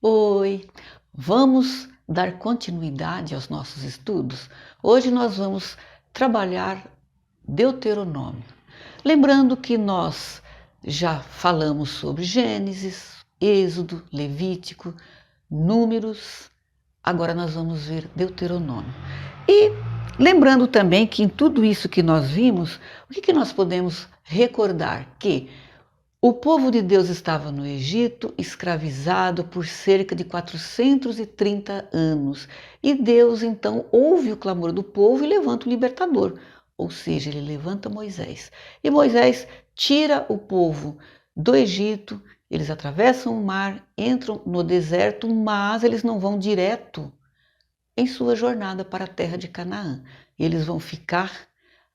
Oi, vamos dar continuidade aos nossos estudos? Hoje nós vamos trabalhar Deuteronômio. Lembrando que nós já falamos sobre Gênesis, Êxodo, Levítico, Números, agora nós vamos ver Deuteronômio. E lembrando também que em tudo isso que nós vimos, o que nós podemos recordar? Que o povo de Deus estava no Egito, escravizado por cerca de 430 anos. E Deus então ouve o clamor do povo e levanta o libertador, ou seja, ele levanta Moisés. E Moisés tira o povo do Egito, eles atravessam o mar, entram no deserto, mas eles não vão direto em sua jornada para a terra de Canaã. Eles vão ficar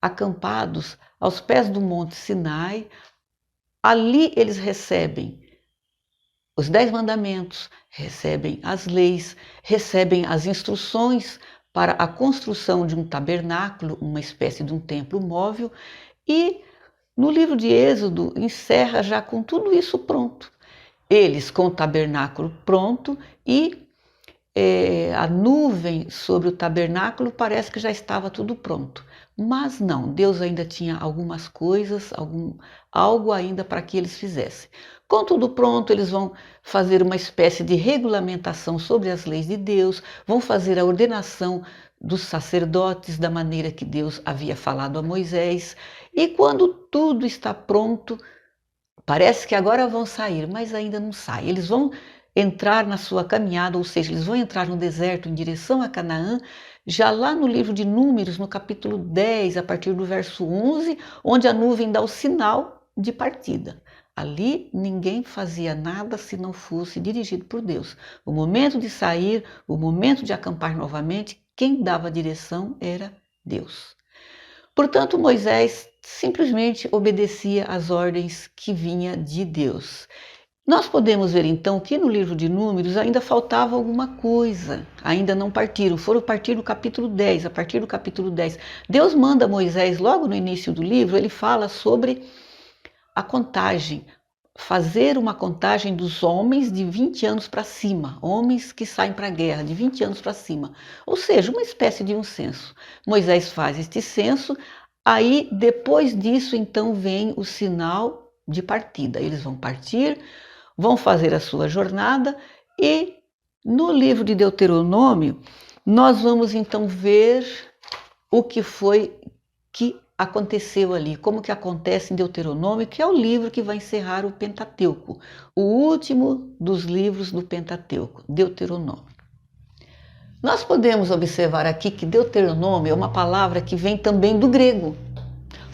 acampados aos pés do Monte Sinai. Ali eles recebem os 10 mandamentos, recebem as leis, recebem as instruções para a construção de um tabernáculo, uma espécie de um templo móvel, e no livro de Êxodo encerra já com tudo isso pronto. Eles com o tabernáculo pronto e a nuvem sobre o tabernáculo parece que já estava tudo pronto. Mas não, Deus ainda tinha algumas coisas, algo ainda para que eles fizessem. Com tudo pronto, eles vão fazer uma espécie de regulamentação sobre as leis de Deus, vão fazer a ordenação dos sacerdotes da maneira que Deus havia falado a Moisés. E quando tudo está pronto, parece que agora vão sair, mas ainda não saem. Eles vão entrar na sua caminhada, ou seja, eles vão entrar no deserto em direção a Canaã, já lá no livro de Números, no capítulo 10, a partir do verso 11, onde a nuvem dá o sinal de partida. Ali ninguém fazia nada se não fosse dirigido por Deus. O momento de sair, o momento de acampar novamente, quem dava a direção era Deus. Portanto, Moisés simplesmente obedecia às ordens que vinha de Deus. Nós podemos ver então que no livro de Números ainda faltava alguma coisa, ainda não partiram, foram partir no capítulo 10, a partir do capítulo 10. Deus manda Moisés, logo no início do livro, ele fala sobre a contagem, fazer uma contagem dos homens de 20 anos para cima, homens que saem para a guerra de 20 anos para cima, ou seja, uma espécie de um censo. Moisés faz este censo, aí depois disso então vem o sinal de partida, eles vão partir, vão fazer a sua jornada e no livro de Deuteronômio nós vamos então ver o que foi que aconteceu ali, como que acontece em Deuteronômio, que é o livro que vai encerrar o Pentateuco, o último dos livros do Pentateuco, Deuteronômio. Nós podemos observar aqui que Deuteronômio é uma palavra que vem também do grego,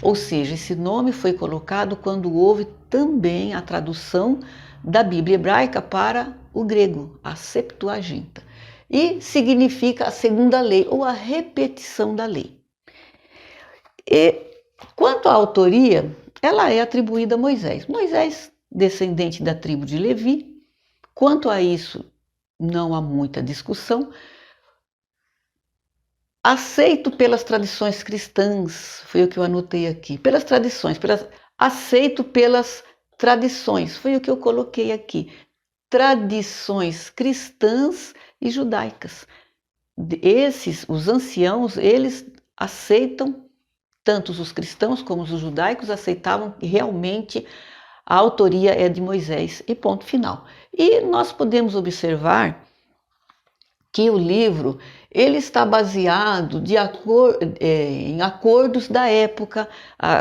ou seja, esse nome foi colocado quando houve também a tradução da Bíblia hebraica para o grego, a Septuaginta, e significa a segunda lei ou a repetição da lei. E quanto à autoria, ela é atribuída a Moisés. Moisés, descendente da tribo de Levi, quanto a isso não há muita discussão. Aceito pelas tradições cristãs, foi o que eu anotei aqui, pelas tradições, aceito pelas tradições, foi o que eu coloquei aqui, tradições cristãs e judaicas. Os anciãos, eles aceitam, tanto os cristãos como os judaicos aceitavam que realmente a autoria é de Moisés e ponto final. E nós podemos observar que o livro ele está baseado em acordos da época.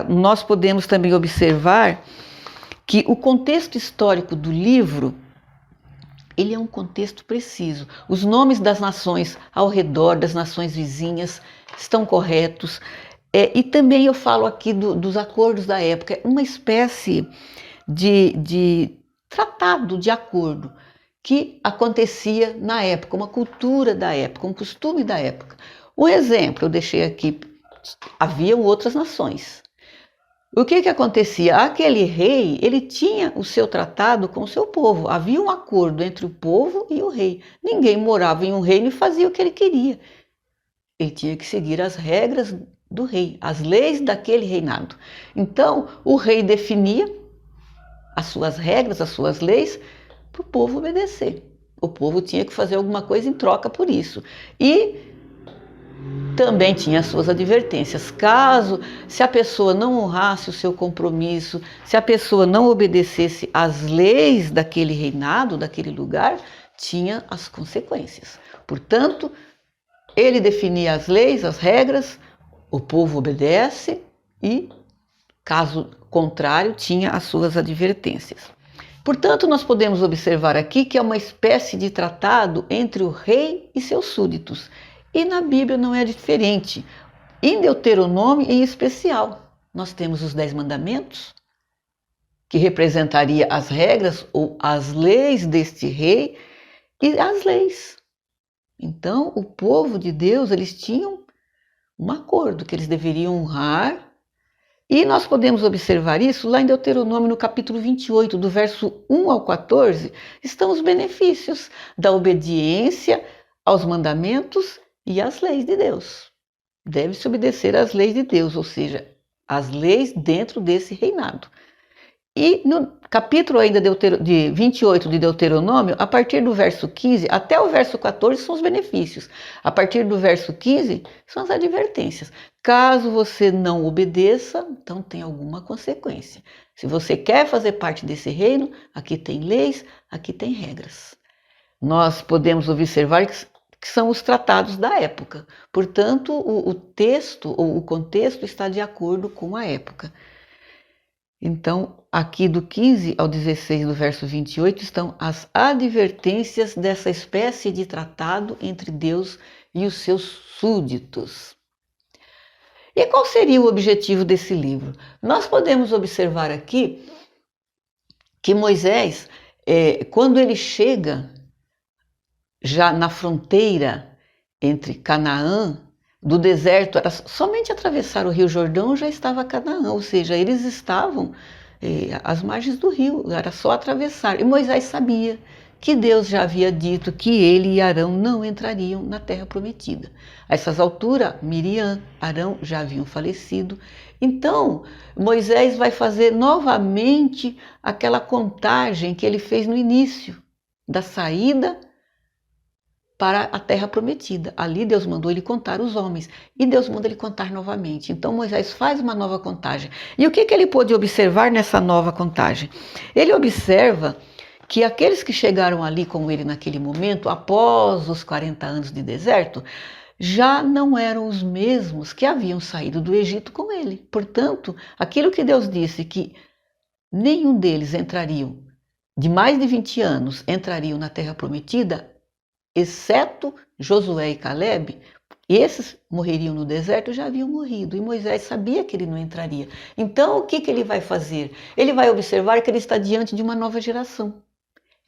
Nós podemos também observar que o contexto histórico do livro ele é um contexto preciso. Os nomes das nações ao redor, das nações vizinhas, estão corretos. E também eu falo aqui dos acordos da época, uma espécie de tratado de acordo que acontecia na época, uma cultura da época, um costume da época. Um exemplo, eu deixei aqui, haviam outras nações. O que acontecia? Aquele rei, ele tinha o seu tratado com o seu povo, havia um acordo entre o povo e o rei. Ninguém morava em um reino e fazia o que ele queria. Ele tinha que seguir as regras do rei, as leis daquele reinado. Então, o rei definia as suas regras, as suas leis, para o povo obedecer. o povo tinha que fazer alguma coisa em troca por isso. E também tinha as suas advertências. Se a pessoa não honrasse o seu compromisso, se a pessoa não obedecesse às leis daquele reinado, daquele lugar, tinha as consequências. Portanto, ele definia as leis, as regras, o povo obedece e, caso contrário, tinha as suas advertências. Portanto, nós podemos observar aqui que é uma espécie de tratado entre o rei e seus súditos. E na Bíblia não é diferente. Em Deuteronômio, em especial, nós temos os 10 mandamentos, que representaria as regras ou as leis deste rei e as leis. Então, o povo de Deus, eles tinham um acordo que eles deveriam honrar. E nós podemos observar isso lá em Deuteronômio, no capítulo 28, do verso 1 ao 14, estão os benefícios da obediência aos mandamentos e às leis de Deus. Deve-se obedecer às leis de Deus, ou seja, as leis dentro desse reinado. E no capítulo ainda de 28 de Deuteronômio, a partir do verso 15 até o verso 14 são os benefícios. A partir do verso 15 são as advertências. Caso você não obedeça, então tem alguma consequência. Se você quer fazer parte desse reino, aqui tem leis, aqui tem regras. Nós podemos observar que são os tratados da época. Portanto, o texto ou o contexto está de acordo com a época. Então, aqui do 15 ao 16 do verso 28 estão as advertências dessa espécie de tratado entre Deus e os seus súditos. E qual seria o objetivo desse livro? Nós podemos observar aqui que Moisés, quando ele chega já na fronteira entre Canaã, do deserto, era somente atravessar o Rio Jordão já estava Canaã, ou seja, eles estavam às margens do rio, era só atravessar. E Moisés sabia que Deus já havia dito que ele e Arão não entrariam na terra prometida. A essas alturas, Miriam, Arão já haviam falecido. Então, Moisés vai fazer novamente aquela contagem que ele fez no início da saída para a terra prometida. Ali Deus mandou ele contar os homens e Deus manda ele contar novamente. Então Moisés faz uma nova contagem. E o que ele pôde observar nessa nova contagem? Ele observa que aqueles que chegaram ali com ele naquele momento, após os 40 anos de deserto, já não eram os mesmos que haviam saído do Egito com ele. Portanto, aquilo que Deus disse que nenhum deles entrariam, de mais de 20 anos, entrariam na terra prometida, exceto Josué e Caleb, esses morreriam no deserto, já haviam morrido, e Moisés sabia que ele não entraria. Então, o que ele vai fazer? Ele vai observar que ele está diante de uma nova geração.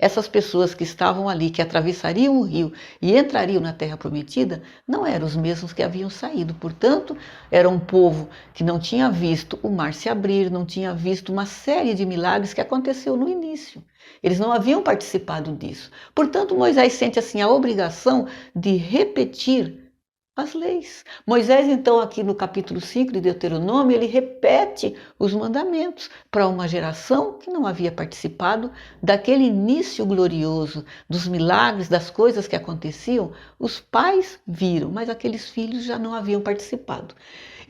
Essas pessoas que estavam ali, que atravessariam o rio e entrariam na terra prometida, não eram os mesmos que haviam saído. Portanto, era um povo que não tinha visto o mar se abrir, não tinha visto uma série de milagres que aconteceu no início. Eles não haviam participado disso. Portanto, Moisés sente assim a obrigação de repetir as leis. Moisés, então, aqui no capítulo 5 de Deuteronômio, ele repete os mandamentos para uma geração que não havia participado daquele início glorioso, dos milagres, das coisas que aconteciam. Os pais viram, mas aqueles filhos já não haviam participado.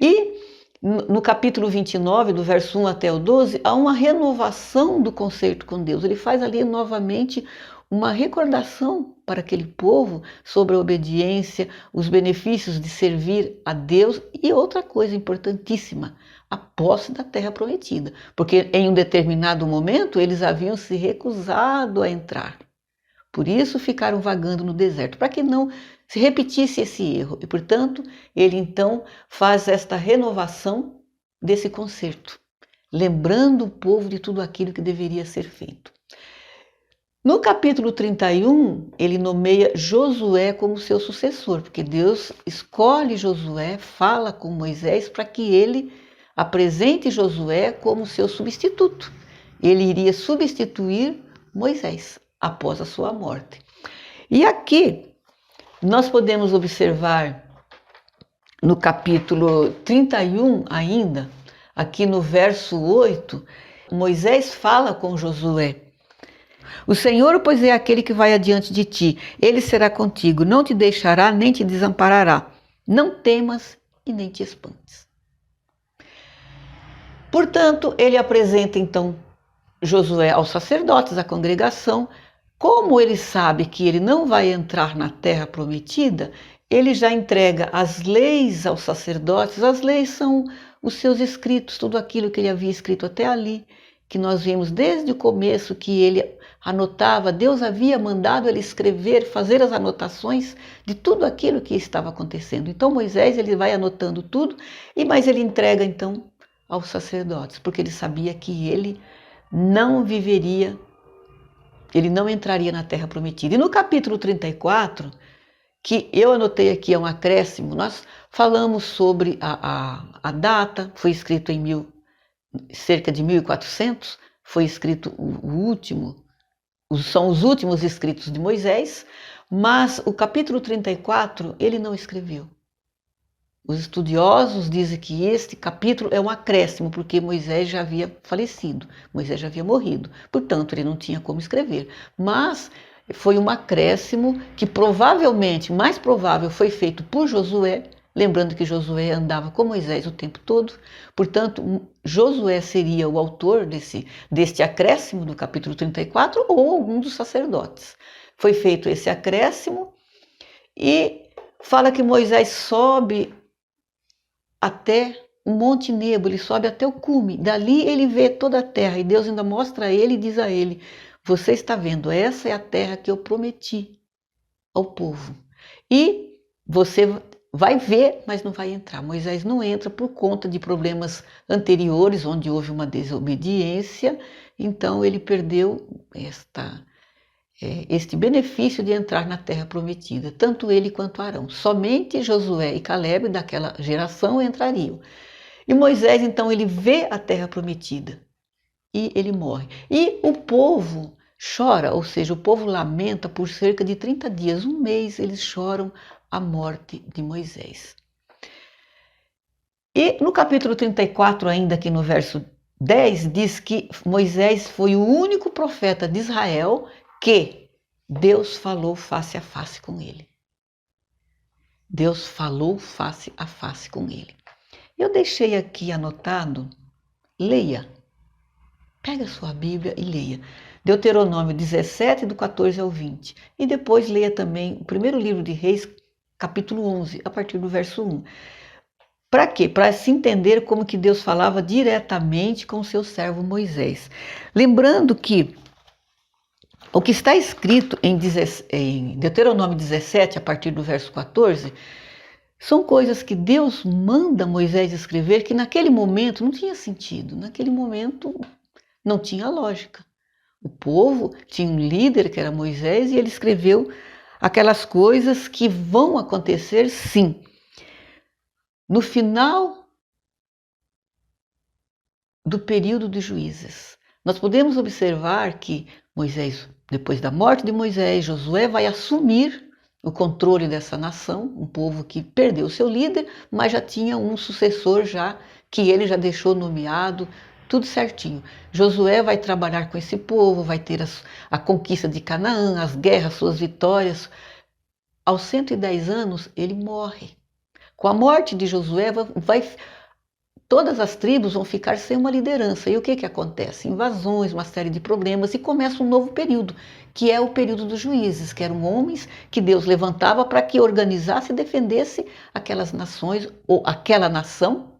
E no capítulo 29, do verso 1 até o 12, há uma renovação do concerto com Deus. Ele faz ali novamente uma recordação para aquele povo sobre a obediência, os benefícios de servir a Deus e outra coisa importantíssima, a posse da terra prometida. Porque em um determinado momento eles haviam se recusado a entrar. Por isso ficaram vagando no deserto, para que não se repetisse esse erro. E, portanto, ele então faz esta renovação desse concerto, lembrando o povo de tudo aquilo que deveria ser feito. No capítulo 31, ele nomeia Josué como seu sucessor, porque Deus escolhe Josué, fala com Moisés para que ele apresente Josué como seu substituto. Ele iria substituir Moisés após a sua morte. E aqui nós podemos observar no capítulo 31 ainda, aqui no verso 8, Moisés fala com Josué. O Senhor, pois, é aquele que vai adiante de ti. Ele será contigo, não te deixará nem te desamparará. Não temas e nem te espantes. Portanto, ele apresenta então Josué aos sacerdotes, à congregação. Como ele sabe que ele não vai entrar na terra prometida, ele já entrega as leis aos sacerdotes. As leis são os seus escritos, tudo aquilo que ele havia escrito até ali, que nós vimos desde o começo que ele anotava. Deus havia mandado ele escrever, fazer as anotações de tudo aquilo que estava acontecendo. Então Moisés ele vai anotando tudo, mas ele entrega então aos sacerdotes, porque ele sabia que ele não viveria, ele não entraria na terra prometida. E no capítulo 34, que eu anotei aqui, é um acréscimo, nós falamos sobre a data, foi escrito em cerca de 1400, foi escrito o último, são os últimos escritos de Moisés, mas o capítulo 34 ele não escreveu. Os estudiosos dizem que este capítulo é um acréscimo, porque Moisés já havia falecido, Moisés já havia morrido, portanto ele não tinha como escrever. Mas foi um acréscimo que provavelmente, mais provável, foi feito por Josué, lembrando que Josué andava com Moisés o tempo todo, portanto Josué seria o autor deste acréscimo do capítulo 34 ou algum dos sacerdotes. Foi feito esse acréscimo e fala que Moisés sobe até o Monte Nebo, ele sobe até o cume, dali ele vê toda a terra e Deus ainda mostra a ele e diz a ele: você está vendo, essa é a terra que eu prometi ao povo e você vai ver, mas não vai entrar. Moisés não entra por conta de problemas anteriores, onde houve uma desobediência, então ele perdeu este benefício de entrar na terra prometida, tanto ele quanto Arão. Somente Josué e Calebe daquela geração entrariam. E Moisés, então, ele vê a terra prometida e ele morre. E o povo chora, ou seja, o povo lamenta por cerca de 30 dias, um mês, eles choram a morte de Moisés. E no capítulo 34, ainda aqui no verso 10, diz que Moisés foi o único profeta de Israel que Deus falou face a face com ele. Deus falou face a face com ele. Eu deixei aqui anotado, leia. Pega a sua Bíblia e leia. Deuteronômio 17, do 14 ao 20. E depois leia também o primeiro livro de Reis, capítulo 11, a partir do verso 1. Para quê? Para se entender como que Deus falava diretamente com o seu servo Moisés. Lembrando que o que está escrito em Deuteronômio 17, a partir do verso 14, são coisas que Deus manda Moisés escrever que naquele momento não tinha sentido, naquele momento não tinha lógica. O povo tinha um líder que era Moisés e ele escreveu aquelas coisas que vão acontecer sim. No final do período de juízes, nós podemos observar que Moisés, depois da morte de Moisés, Josué vai assumir o controle dessa nação, um povo que perdeu seu líder, mas já tinha um sucessor que ele já deixou nomeado, tudo certinho. Josué vai trabalhar com esse povo, vai ter a conquista de Canaã, as guerras, suas vitórias. Aos 110 anos, ele morre. Com a morte de Josué, todas as tribos vão ficar sem uma liderança. E o que acontece? Invasões, uma série de problemas, e começa um novo período, que é o período dos juízes, que eram homens que Deus levantava para que organizasse e defendesse aquelas nações, ou aquela nação,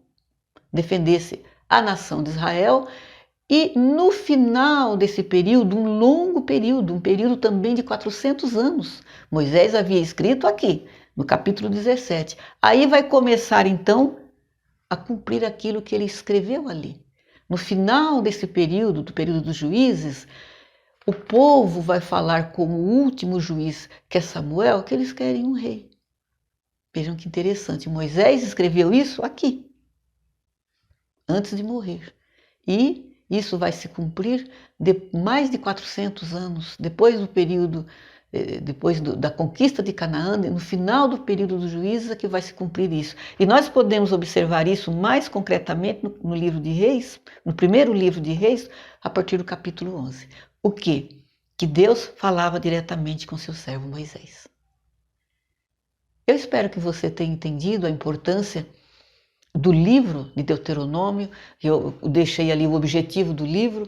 defendesse a nação de Israel. E no final desse período, um longo período, um período também de 400 anos, Moisés havia escrito aqui, no capítulo 17. Aí vai começar então a cumprir aquilo que ele escreveu ali. No final desse período, do período dos juízes, o povo vai falar com o último juiz, que é Samuel, que eles querem um rei. Vejam que interessante, Moisés escreveu isso aqui, antes de morrer. E isso vai se cumprir mais de 400 anos, depois do período, da conquista de Canaã, no final do período dos juízes é que vai se cumprir isso. E nós podemos observar isso mais concretamente no livro de Reis, no primeiro livro de Reis, a partir do capítulo 11. O quê? que Deus falava diretamente com seu servo Moisés. Eu espero que você tenha entendido a importância do livro de Deuteronômio. Eu deixei ali o objetivo do livro,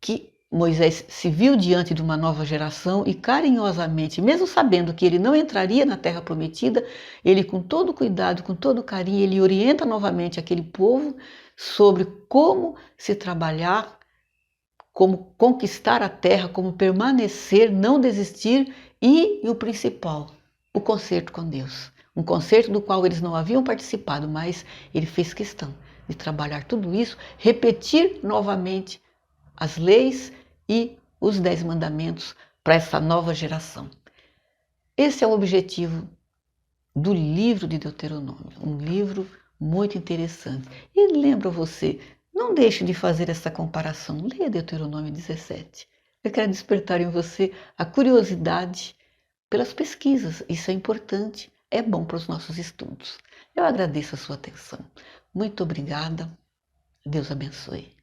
que Moisés se viu diante de uma nova geração e carinhosamente, mesmo sabendo que ele não entraria na terra prometida, ele com todo cuidado, com todo carinho, ele orienta novamente aquele povo sobre como se trabalhar, como conquistar a terra, como permanecer, não desistir e o principal, o concerto com Deus. Um concerto do qual eles não haviam participado, mas ele fez questão de trabalhar tudo isso, repetir novamente as leis e os 10 mandamentos para essa nova geração. Esse é o objetivo do livro de Deuteronômio, um livro muito interessante. E lembro você, não deixe de fazer essa comparação, leia Deuteronômio 17. Eu quero despertar em você a curiosidade pelas pesquisas, isso é importante, é bom para os nossos estudos. Eu agradeço a sua atenção. Muito obrigada, Deus abençoe.